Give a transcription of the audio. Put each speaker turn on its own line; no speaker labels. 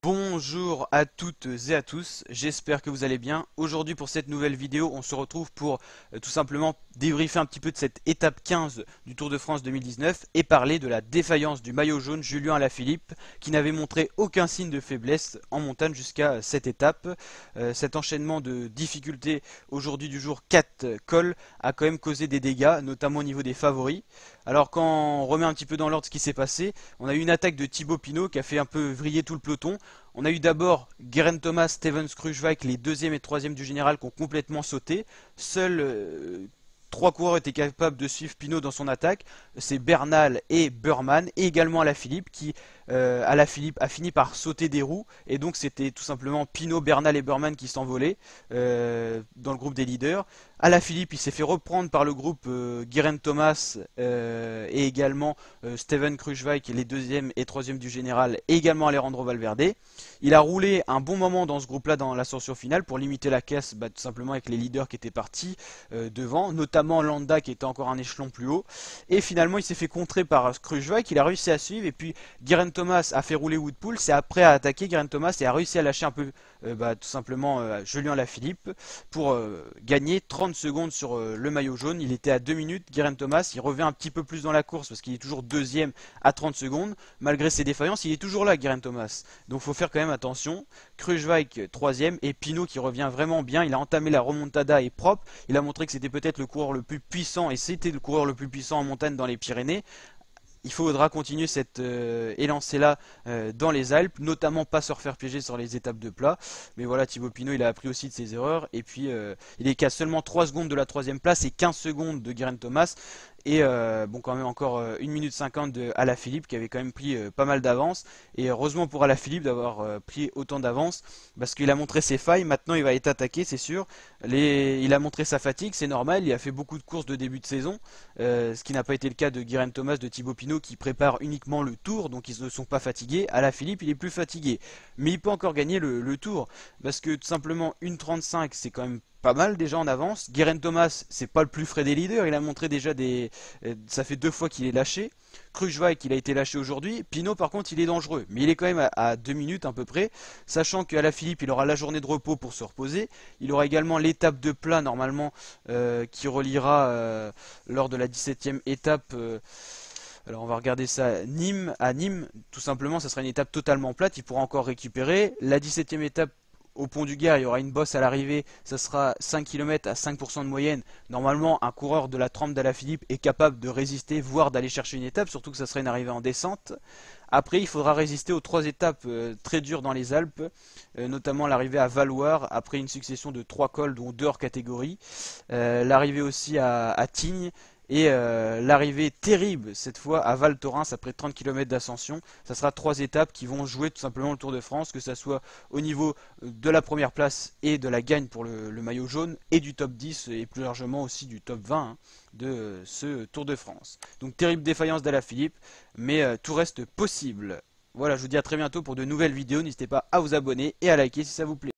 Bonjour à toutes et à tous, j'espère que vous allez bien. Aujourd'hui pour cette nouvelle vidéo, on se retrouve pour tout simplement débriefer un petit peu de cette étape 15 du Tour de France 2019 et parler de la défaillance du maillot jaune Julien Alaphilippe qui n'avait montré aucun signe de faiblesse en montagne jusqu'à cette étape. Cet enchaînement de difficultés aujourd'hui du jour 4 cols a quand même causé des dégâts, notamment au niveau des favoris. Alors quand on remet un petit peu dans l'ordre ce qui s'est passé, on a eu une attaque de Thibaut Pinot qui a fait un peu vriller tout le peloton. On a eu d'abord Geraint Thomas, Stevens Kruijswijk, les deuxième et troisième du général qui ont complètement sauté. Seuls trois coureurs étaient capables de suivre Pinot dans son attaque. C'est Bernal et Burman et également Alaphilippe qui Alaphilippe a fini par sauter des roues et donc c'était tout simplement Pinot, Bernal et Burman qui s'envolaient dans le groupe des leaders. Alaphilippe il s'est fait reprendre par le groupe Geraint Thomas et également Steven Kruijswijk, les deuxième et troisième du général, et également Alejandro Valverde. Il a roulé un bon moment dans ce groupe-là dans l'ascension finale pour limiter la casse, tout simplement avec les leaders qui étaient partis devant, notamment Landa qui était encore un échelon plus haut. Et finalement il s'est fait contrer par Kruijswijk, il a réussi à suivre et puis Geraint Thomas a fait rouler Woodpool, c'est après à attaquer Geraint Thomas et a réussi à lâcher un peu tout simplement Julien Alaphilippe pour gagner 30 secondes sur le maillot jaune. Il était à 2 minutes, Geraint Thomas, il revient un petit peu plus dans la course parce qu'il est toujours deuxième à 30 secondes. Malgré ses défaillances, il est toujours là Geraint Thomas. Donc il faut faire quand même attention. Kruijswijk troisième et Pinot qui revient vraiment bien. Il a entamé la remontada et propre. Il a montré que c'était peut-être le coureur le plus puissant et c'était le coureur le plus puissant en montagne dans les Pyrénées. Il faudra continuer cette élancée-là dans les Alpes, notamment pas se refaire piéger sur les étapes de plat. Mais voilà, Thibaut Pinot, il a appris aussi de ses erreurs. Et puis, il est qu'à seulement 3 secondes de la troisième place et 15 secondes de Geraint Thomas. Et bon, quand même encore 1 minute 50 de Alaphilippe qui avait quand même pris pas mal d'avance. Et heureusement pour Alaphilippe d'avoir pris autant d'avance parce qu'il a montré ses failles. Maintenant, il va être attaqué, c'est sûr. Il a montré sa fatigue, c'est normal. Il a fait beaucoup de courses de début de saison, ce qui n'a pas été le cas de Geraint Thomas, de Thibaut Pinot qui prépare uniquement le Tour, donc ils ne sont pas fatigués. Alaphilippe, il est plus fatigué, mais il peut encore gagner le Tour parce que tout simplement 1,35 c'est quand même pas mal déjà en avance. Geraint Thomas, c'est pas le plus frais des leaders, il a montré déjà ça fait 2 fois qu'il est lâché. Kruijswijk, il a été lâché aujourd'hui. Pinot, par contre, il est dangereux, mais il est quand même à 2 minutes à peu près, sachant qu'Alaphilippe, il aura la journée de repos pour se reposer. Il aura également l'étape de plat normalement qui reliera lors de la 17e étape. Alors on va regarder ça à Nîmes, tout simplement, ça sera une étape totalement plate, il pourra encore récupérer. La 17e étape au Pont du Gard, il y aura une bosse à l'arrivée, ça sera 5 km à 5% de moyenne. Normalement, un coureur de la trempe d'Alaphilippe est capable de résister, voire d'aller chercher une étape, surtout que ça sera une arrivée en descente. Après, il faudra résister aux 3 étapes très dures dans les Alpes, notamment l'arrivée à Valloire, après une succession de 3 cols, dont 2 hors catégorie. L'arrivée aussi à Tignes. Et l'arrivée terrible cette fois à Val Thorens après 30 km d'ascension. Ça sera 3 étapes qui vont jouer tout simplement le Tour de France, que ce soit au niveau de la première place et de la gagne pour le maillot jaune et du top 10 et plus largement aussi du top 20 de ce Tour de France. Donc terrible défaillance d'Alaphilippe, mais tout reste possible. Voilà, je vous dis à très bientôt pour de nouvelles vidéos. N'hésitez pas à vous abonner et à liker si ça vous plaît.